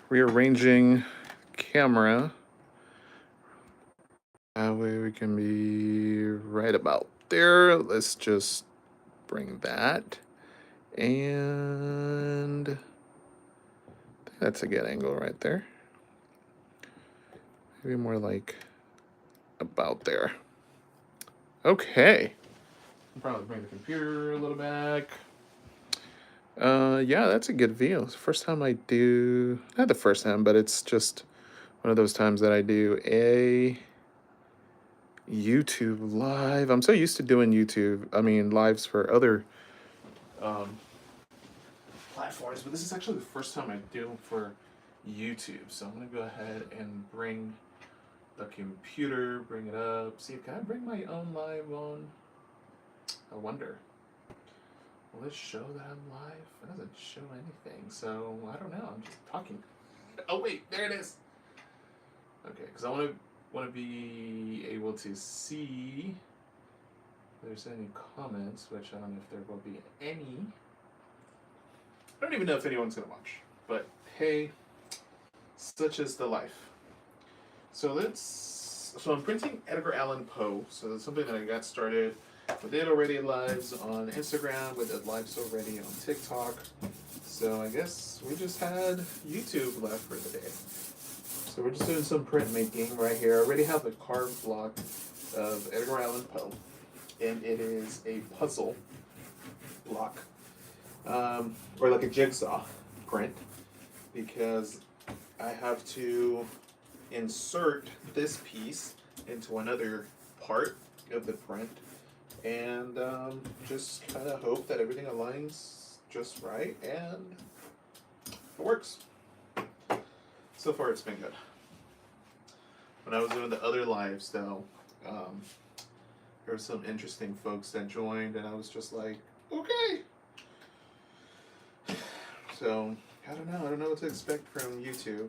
rearranging camera. That way we can be right about there. Let's just bring that. And that's a good angle right there. Maybe more like about there. Okay. I'll probably bring the computer a little back. Yeah, that's a good view. It's the first time I do, not the first time, but it's just one of those times that I do a YouTube live. I'm so used to doing lives for other um, platforms, but this is actually the first time I do for YouTube. So I'm gonna go ahead and bring the computer, bring it up. See, can I bring my own live on? I wonder. Will it show that I'm live? It doesn't show anything, so I don't know. I'm just talking. Oh wait, there it is. Okay, because I want to be able to see if there's any comments, which I don't know if there will be any. I don't even know if anyone's gonna watch, but hey, such is the life. So I'm printing Edgar Allan Poe. So that's something that I got started. We did already lives on Instagram. We did lives already on TikTok. So I guess we just had YouTube left for the day. So we're just doing some printmaking right here. I already have a carved block of Edgar Allan Poe, and it is a puzzle block, or like a jigsaw print, because I have to insert this piece into another part of the print, and just kind of hope that everything aligns just right and it works. So far it's been good. When I was doing the other lives though, there were some interesting folks that joined, and I was just like, okay. So I don't know what to expect from YouTube.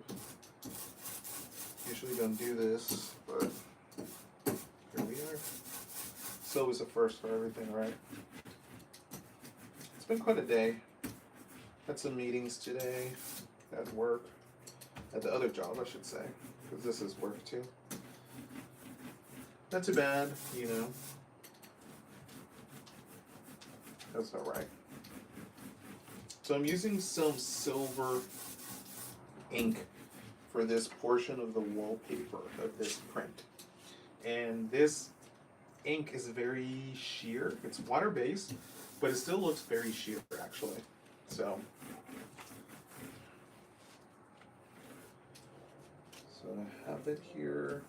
Usually don't do this, but here we are. It's always a first for everything, right? It's been quite a day. Had some meetings today at work, at the other job, I should say, because this is work too. Not too bad, you know. That's all right. So I'm using some silver ink for this portion of the wallpaper of this print. And this ink is very sheer. It's water-based, but it still looks very sheer, actually. So I have it here,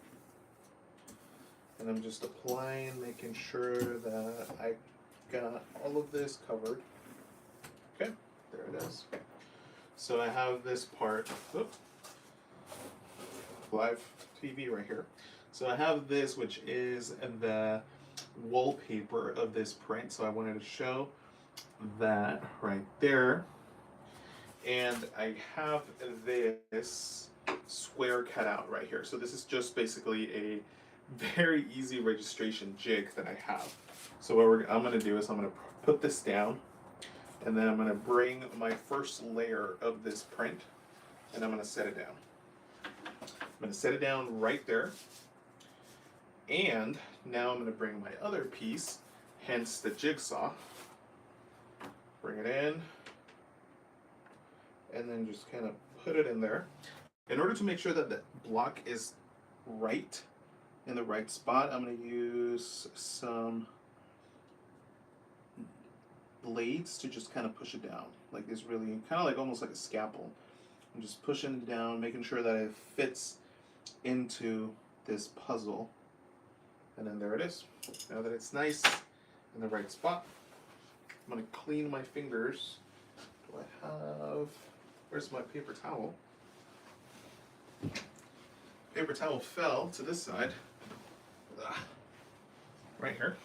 and I'm just applying, making sure that I got all of this covered. Okay, there it is. So I have this part, live TV right here. So I have this, which is the wallpaper of this print. So I wanted to show that right there. And I have this square cut out right here. So this is just basically a very easy registration jig that I have. So what I'm going to do is I'm going to put this down, and then I'm going to bring my first layer of this print, and I'm going to set it down. I'm going to set it down right there. And now I'm going to bring my other piece, hence the jigsaw, bring it in, and then just kind of put it in there. In order to make sure that the block is right, in the right spot, I'm going to use some blades to just kind of push it down. Like this, really, kind of like almost like a scalpel. I'm just pushing it down, making sure that it fits into this puzzle. And then there it is. Now that it's nice in the right spot, I'm going to clean my fingers. Do I have... Where's my paper towel? Paper towel fell to this side. Right here.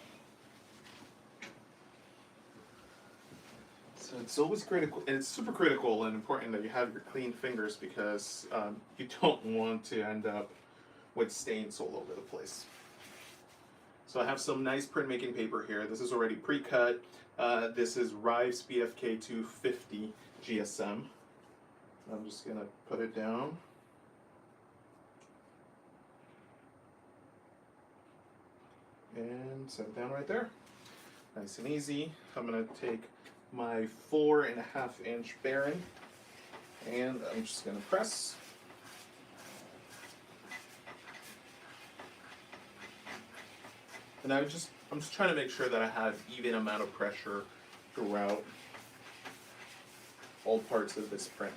So it's always critical, and it's super critical and important that you have your clean fingers, because you don't want to end up with stains all over the place. So I have some nice printmaking paper here. This is already pre-cut. This is Rives BFK 250 GSM. I'm just gonna put it down. And set it down right there. Nice and easy. I'm gonna take my 4.5-inch bearing and I'm just gonna press. And I'm just trying to make sure that I have even amount of pressure throughout all parts of this print.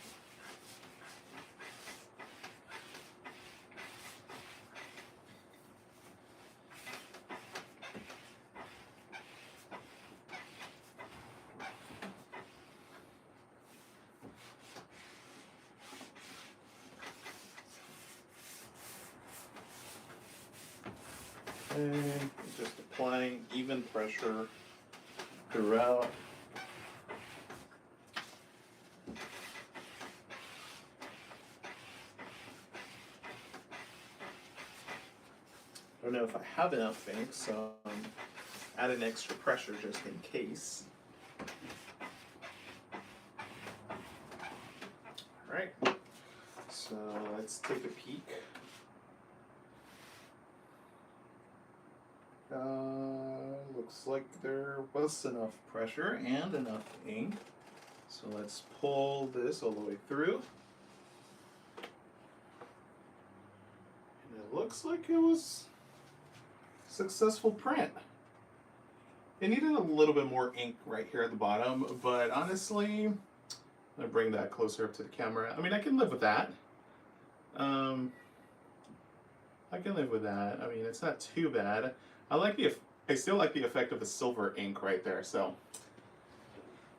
And just applying even pressure throughout. I don't know if I have enough ink, so add an extra pressure just in case. All right, so let's take a peek. Looks like there was enough pressure and enough ink. So let's pull this all the way through. And it looks like it was a successful print. It needed a little bit more ink right here at the bottom, but honestly, I'm gonna bring that closer up to the camera. I mean, I can live with that. I can live with that. I mean, it's not too bad. I still like the effect of the silver ink right there, so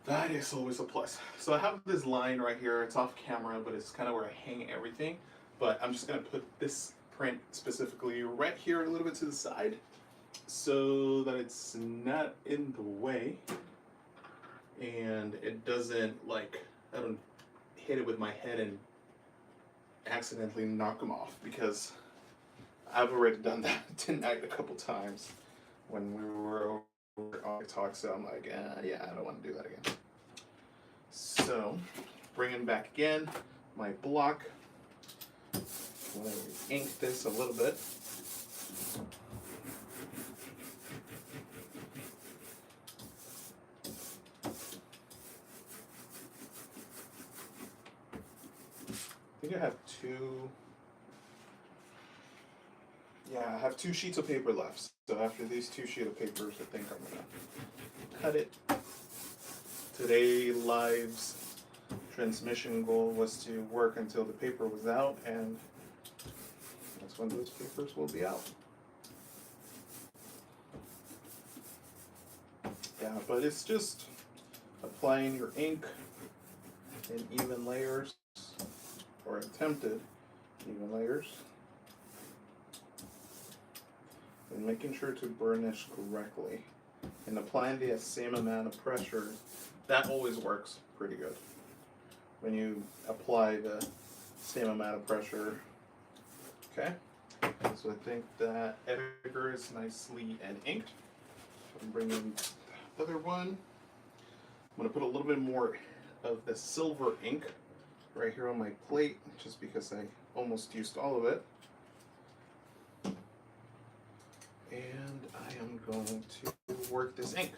that is always a plus. So I have this line right here. It's off camera, but it's kind of where I hang everything. But I'm just gonna put this print specifically right here a little bit to the side so that it's not in the way and it doesn't, like, I don't hit it with my head and accidentally knock them off, because I've already done that tonight a couple times when we were over on TikTok, so I'm like, yeah, I don't want to do that again. So, bringing back again my block. I'm going to ink this a little bit. I think I have I have 2 sheets of paper left. So after these 2 sheets of papers, I think I'm gonna cut it. Today Live's transmission goal was to work until the paper was out, and that's when those papers will be out. Yeah, but it's just applying your ink in even layers, or attempted even layers, and making sure to burnish correctly and applying the same amount of pressure. That always works pretty good when you apply the same amount of pressure. Okay, so I think that Edgar is nicely and inked. I'm bringing the other one. I'm going to put a little bit more of the silver ink right here on my plate, just because I almost used all of it. And I am going to work this ink.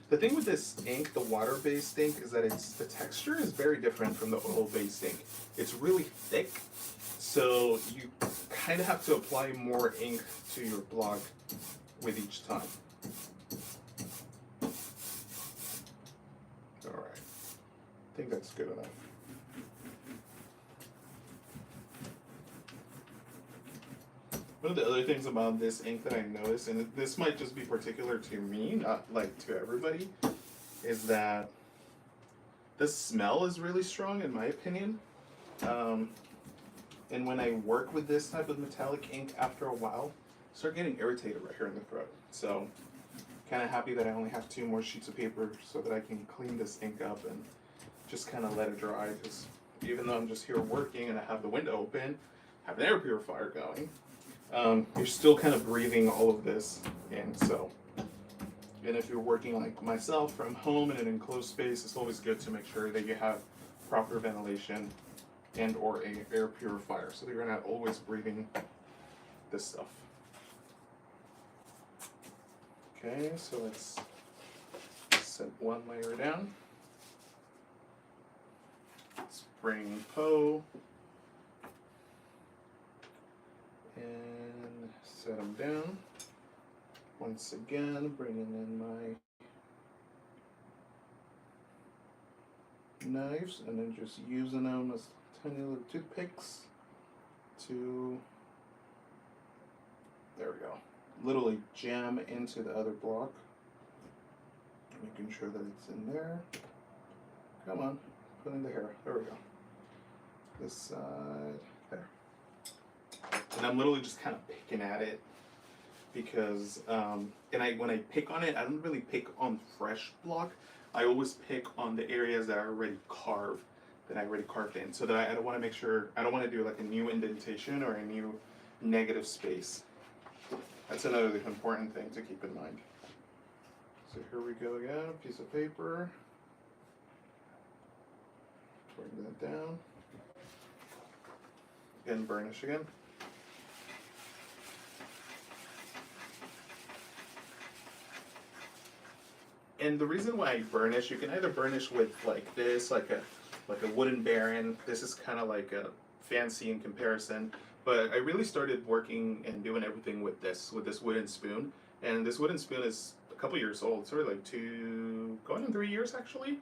The thing with this ink, the water-based ink, is that the texture is very different from the oil-based ink. It's really thick, so you kind of have to apply more ink to your block with each time. All right, I think that's good enough. One of the other things about this ink that I noticed, and this might just be particular to me, not like to everybody, is that the smell is really strong in my opinion. And when I work with this type of metallic ink, after a while, I start getting irritated right here in the throat. So kind of happy that I only have 2 more sheets of paper so that I can clean this ink up and just kind of let it dry, because even though I'm just here working and I have the window open, have an air purifier going, you're still kind of breathing all of this in. So, and if you're working like myself from home in an enclosed space, it's always good to make sure that you have proper ventilation and or a air purifier, so that you're not always breathing this stuff. Okay, so let's set one layer down. Spring Poe. And set them down. Once again, bringing in my knives and then just using them as tiny little toothpicks to, there we go, literally jam into the other block, making sure that it's in there. Come on, put in the hair. There we go. This side, there. And I'm literally just kind of picking at it because, when I pick on it, I don't really pick on fresh block. I always pick on the areas that are already carved, that I already carved in, so that I don't want to make sure, I don't want to do like a new indentation or a new negative space. That's another important thing to keep in mind. So here we go again, a piece of paper. Bring that down. Again, burnish again. And the reason why I burnish, you can either burnish with like this, like a wooden baron. This is kind of like a fancy in comparison, but I really started working and doing everything with this wooden spoon. And this wooden spoon is a couple years old, sort of like going on 3 years actually.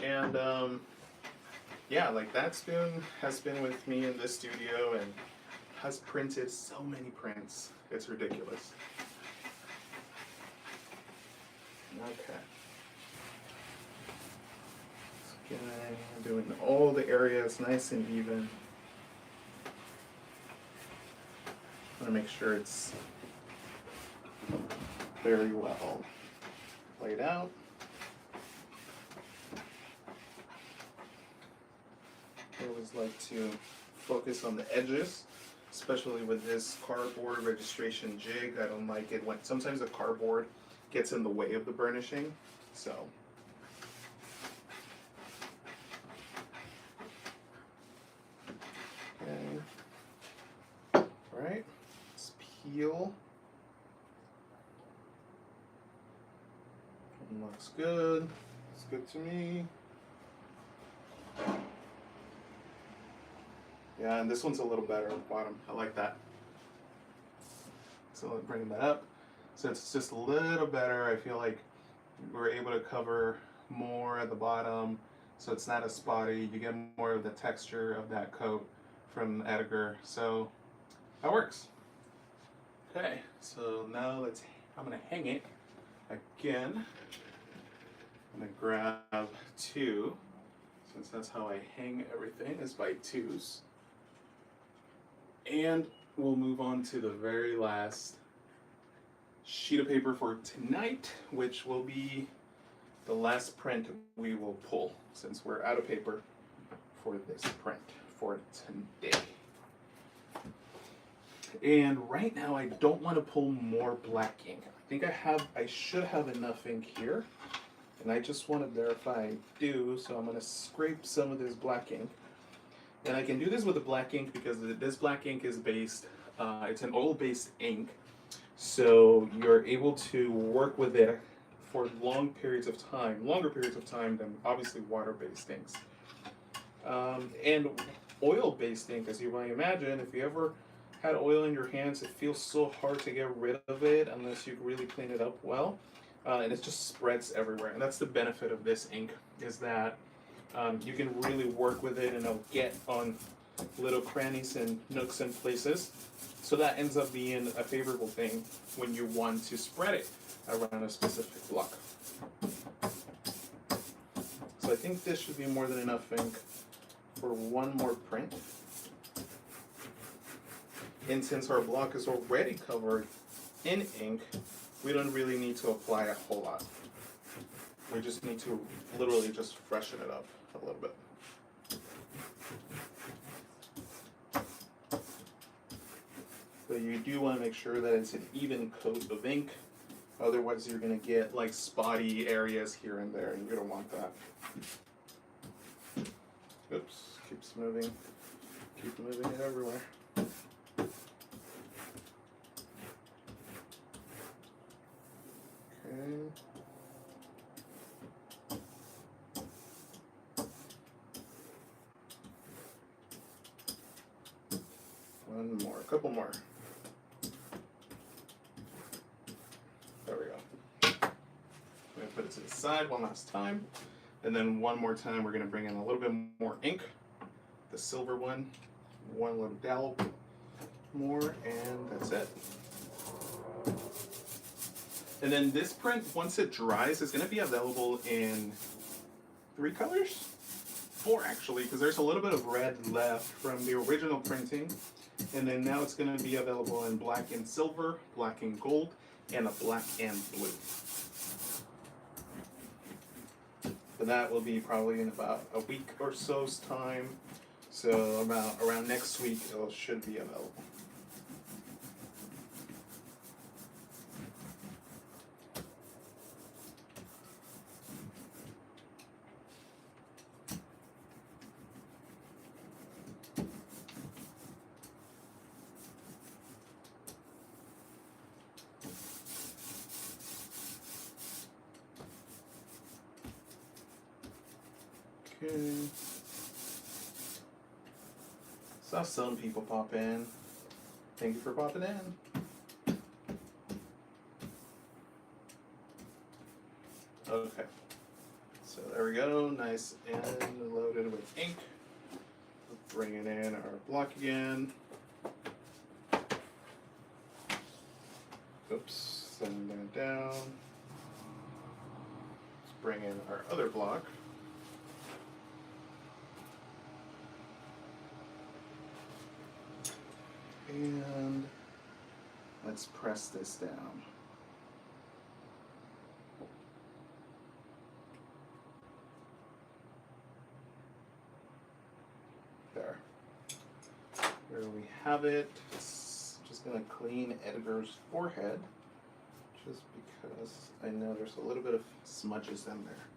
And yeah, like that spoon has been with me in this studio and has printed so many prints. It's ridiculous. Okay. Okay, doing all the areas nice and even. I want to make sure it's very well laid out. I always like to focus on the edges, especially with this cardboard registration jig. I don't like it when sometimes the cardboard gets in the way of the burnishing, so. Okay. All right, let's peel. Looks good. Looks good to me. Yeah, and this one's a little better at the bottom. I like that. So let's bring that up. So it's just a little better. I feel like we're able to cover more at the bottom, so it's not as spotty. You get more of the texture of that coat from Edgar. So that works. Okay, so now I'm gonna hang it again. I'm gonna grab two, since that's how I hang everything, is by twos. And we'll move on to the very last sheet of paper for tonight, which will be the last print we will pull, since we're out of paper for this print for today. And right now I don't want to pull more black ink. I think I should have enough ink here, and I just want to verify I do, so I'm going to scrape some of this black ink. And I can do this with the black ink because this black ink is based, it's an oil-based ink, so you're able to work with it for long periods of time, longer periods of time than obviously water-based inks. And oil-based ink, as you might imagine, if you ever had oil in your hands, it feels so hard to get rid of it unless you really clean it up well, and it just spreads everywhere. And that's the benefit of this ink, is that you can really work with it and it'll get on little crannies and nooks and places. So that ends up being a favorable thing when you want to spread it around a specific block. So I think this should be more than enough ink for one more print. And since our block is already covered in ink, we don't really need to apply a whole lot. We just need to literally just freshen it up a little bit. But you do want to make sure that it's an even coat of ink. Otherwise you're going to get like spotty areas here and there, and you don't want that. Oops, keeps moving. Keep moving it everywhere. Okay. One more, a couple more. There we go. I'm gonna put it to the side one last time. And then one more time, we're gonna bring in a little bit more ink, the silver one little dollop more, and that's it. And then this print, once it dries, is gonna be available in 3 colors? 4 actually, because there's a little bit of red left from the original printing. And then now it's gonna be available in black and silver, black and gold, and a black and blue. But that will be probably in about a week or so's time. So around next week, it should be available. Okay. Saw some people pop in. Thank you for popping in. Okay. So there we go. Nice and loaded with ink. Bringing in our block again. Oops. Sending that down. Let's bring in our other block. And let's press this down. There. There we have it. It's just gonna clean Edgar's forehead, just because I know there's a little bit of smudges in there.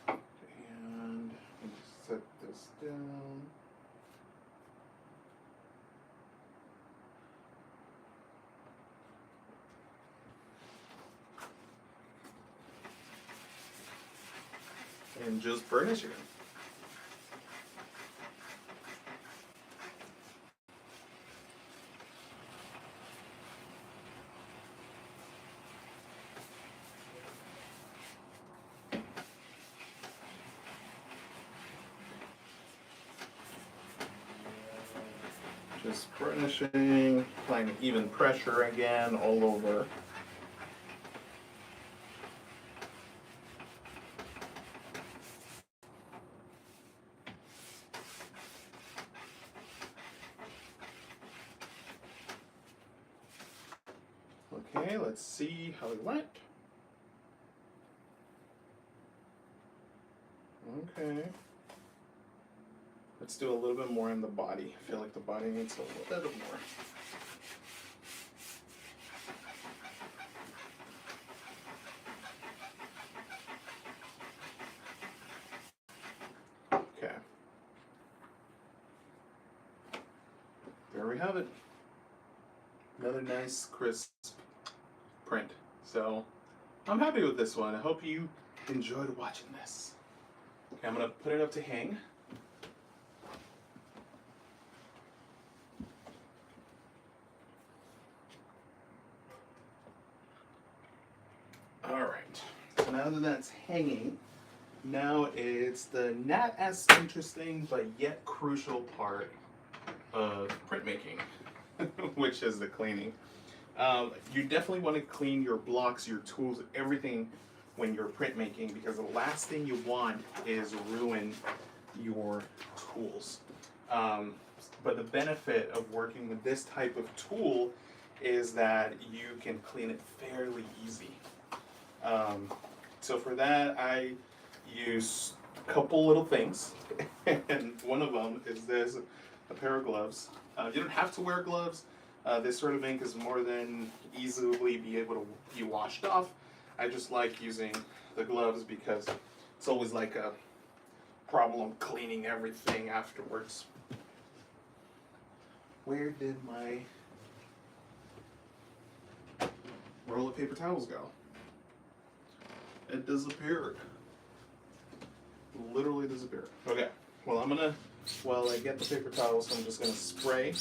And set this down. And just burnish it. Just burnishing, applying even pressure again all over. Okay, let's see how it went. Okay. Let's do a little bit more in the body. I feel like the body needs a little bit more. Okay. There we have it. Another nice, crisp print. So, I'm happy with this one. I hope you enjoyed watching this. Okay, I'm gonna put it up to hang. Alright, so now that that's hanging, now it's the not as interesting but yet crucial part of printmaking, which is the cleaning. You definitely want to clean your blocks, your tools, everything when you're printmaking, because the last thing you want is ruin your tools. But the benefit of working with this type of tool is that you can clean it fairly easy. So for that, I use a couple little things, and one of them is this, a pair of gloves. You don't have to wear gloves. This sort of ink is more than easily be able to be washed off. I just like using the gloves because it's always like a problem cleaning everything afterwards. Where did my roll of paper towels go? It disappeared. Literally disappeared. Okay, well while I get the paper towels, I'm just gonna spray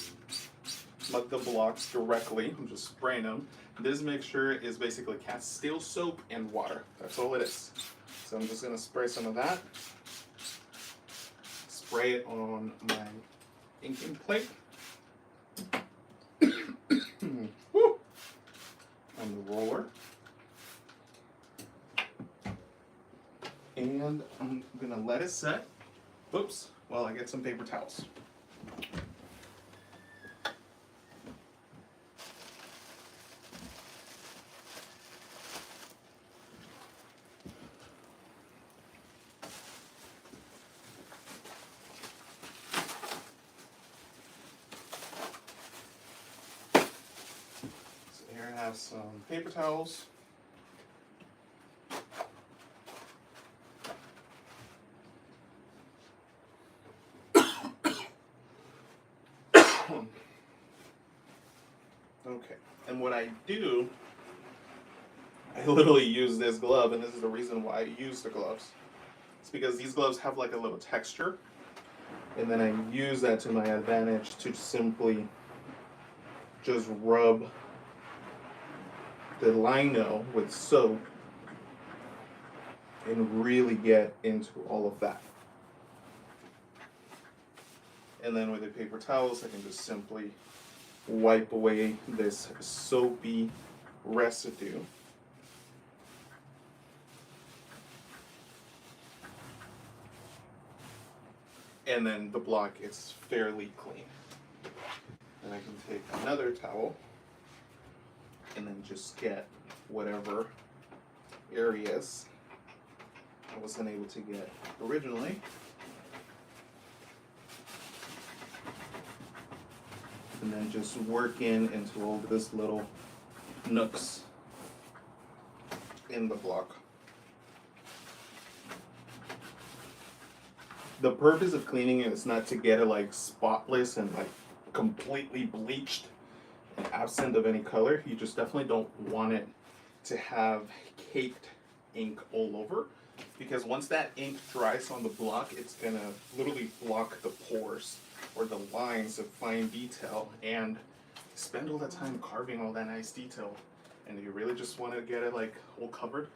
the blocks directly. I'm just spraying them. This mixture is basically Castile soap and water. That's all it is. So I'm just gonna spray some of that. Spray it on my inking plate. Woo! On the roller. And I'm gonna let it set. Oops, while I get some paper towels. So here I have some paper towels. Okay, and what I do, I literally use this glove, and this is the reason why I use the gloves. It's because these gloves have like a little texture, and then I use that to my advantage to simply just rub the lino with soap and really get into all of that. And then with the paper towels, I can just simply wipe away this soapy residue. And then the block is fairly clean. And I can take another towel and then just get whatever areas I wasn't able to get originally. And then just work into all this little nooks in the block. The purpose of cleaning it is not to get it like spotless and like completely bleached and absent of any color. You just definitely don't want it to have caked ink all over, because once that ink dries on the block, it's gonna literally block the pores or the lines of fine detail, and spend all that time carving all that nice detail, and you really just want to get it like all covered.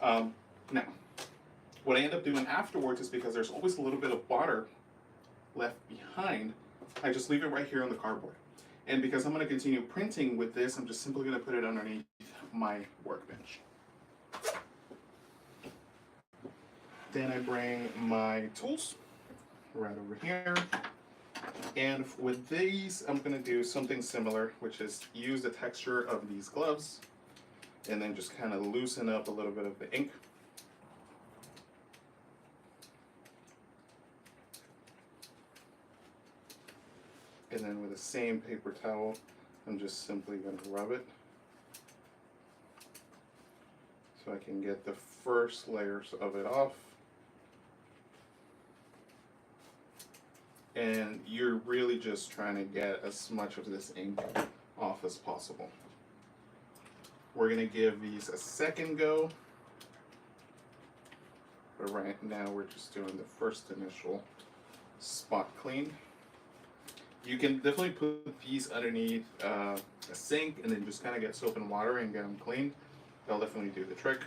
Now, what I end up doing afterwards is, because there's always a little bit of water left behind, I just leave it right here on the cardboard. And because I'm going to continue printing with this, I'm just simply going to put it underneath my workbench. Then I bring my tools right over here. And with these, I'm going to do something similar, which is use the texture of these gloves and then just kind of loosen up a little bit of the ink. And then with the same paper towel, I'm just simply going to rub it so I can get the first layers of it off. And you're really just trying to get as much of this ink off as possible. We're going to give these a second go, but right now we're just doing the first initial spot clean. You can definitely put these underneath a sink and then just kind of get soap and water and get them clean. They'll definitely do the trick,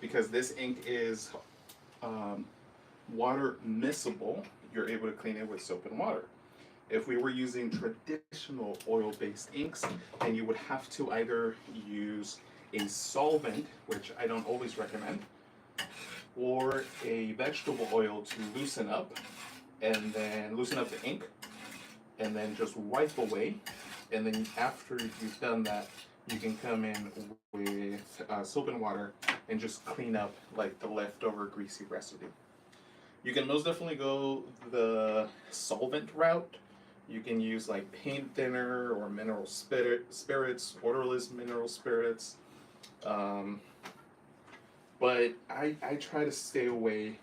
because this ink is water miscible. You're able to clean it with soap and water. If we were using traditional oil-based inks, then you would have to either use a solvent, which I don't always recommend, or a vegetable oil to loosen up, and then loosen up the ink, and then just wipe away. And then after you've done that, you can come in with soap and water and just clean up like the leftover greasy residue. You can most definitely go the solvent route. You can use like paint thinner or mineral spirits, odorless mineral spirits. But I try to stay away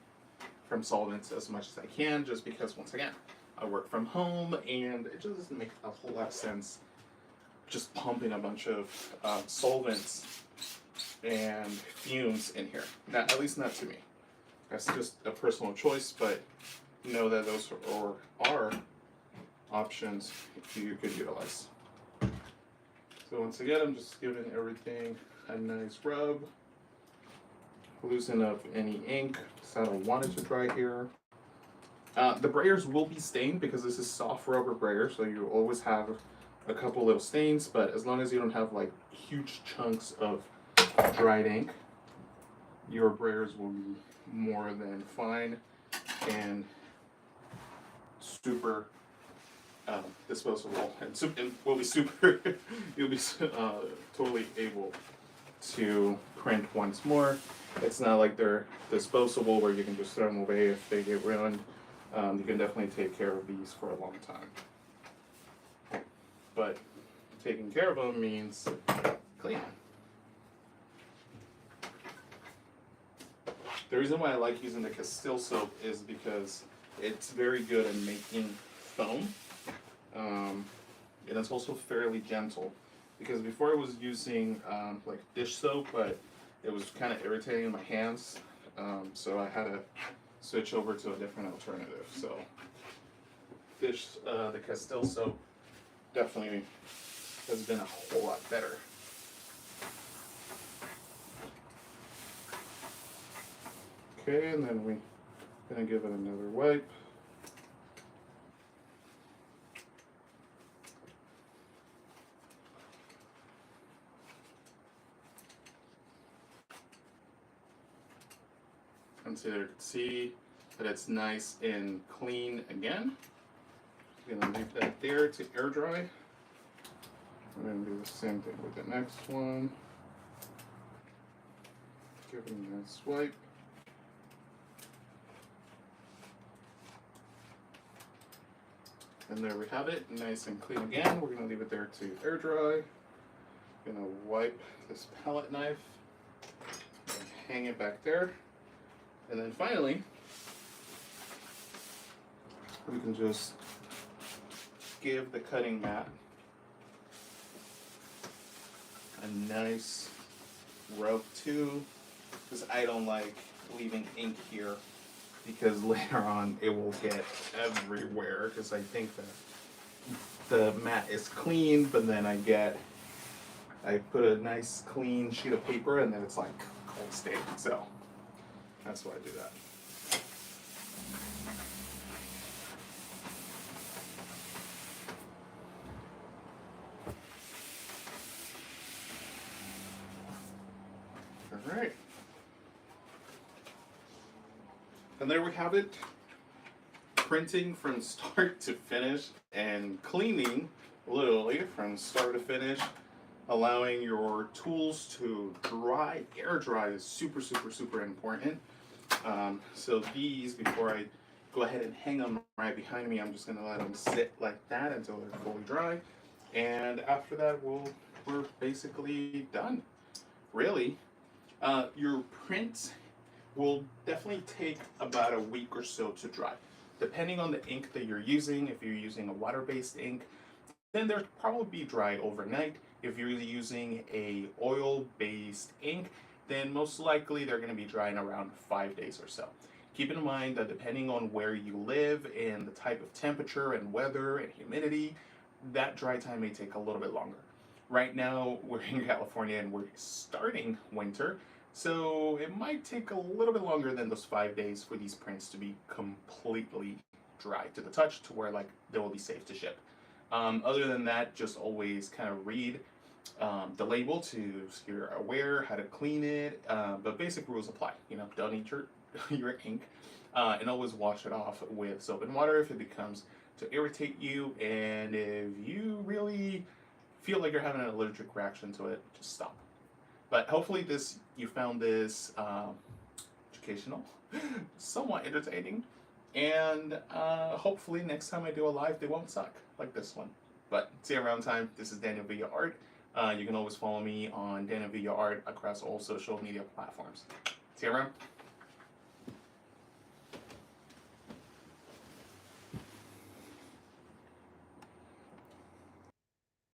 from solvents as much as I can, just because once again, I work from home and it just doesn't make a whole lot of sense just pumping a bunch of solvents and fumes in here. Not, at least not to me. That's just a personal choice, but know that those are options you could utilize. So once again, I'm just giving everything a nice rub. Loosen up any ink, so I don't want it to dry here. The brayers will be stained because this is soft rubber brayer, so you always have a couple little stains, but as long as you don't have like huge chunks of dried ink, your brayers will be more than fine and super disposable, and will be super, you'll be totally able to print once more. It's not like they're disposable where you can just throw them away if they get ruined. You can definitely take care of these for a long time. But taking care of them means clean. The reason why I like using the Castile soap is because it's very good at making foam. And it's also fairly gentle. Because before I was using like dish soap, but it was kind of irritating my hands. So I had to switch over to a different alternative. So the Castile soap definitely has been a whole lot better. Okay, and then we're gonna give it another wipe. And so you can see that it's nice and clean again. I'm gonna leave that there to air dry. I'm gonna do the same thing with the next one. Give it a nice wipe. And there we have it, nice and clean again. We're gonna leave it there to air dry. Gonna wipe this palette knife and hang it back there. And then finally, we can just give the cutting mat a nice rub too, because I don't like leaving ink here because later on it will get everywhere, because I think that the mat is clean, but then I put a nice clean sheet of paper and then it's like cold stain, so that's why I do that. All right. And there we have it. Printing from start to finish and cleaning literally from start to finish. Allowing your tools to dry, air dry is super, super, super important. So these, before I go ahead and hang them right behind me, I'm just gonna let them sit like that until they're fully dry. And after that, we're basically done. Really, your print will definitely take about a week or so to dry. Depending on the ink that you're using, if you're using a water-based ink, then they'll probably be dry overnight. If you're using a oil-based ink, then most likely they're going to be dry in around 5 days or so. Keep in mind that depending on where you live and the type of temperature and weather and humidity, that dry time may take a little bit longer. Right now, we're in California and we're starting winter, so it might take a little bit longer than those 5 days for these prints to be completely dry to the touch to where like they will be safe to ship. Other than that, just always kind of read the label to so you're aware how to clean it, but basic rules apply. You know, don't eat your ink, and always wash it off with soap and water if it becomes to irritate you, and if you really feel like you're having an allergic reaction to it, just stop. But hopefully you found this educational, somewhat entertaining, and hopefully next time I do a live, they won't suck like this one. But see you around time. This is Daniel Villa Art. You can always follow me on Daniel Villa Art across all social media platforms. See you around.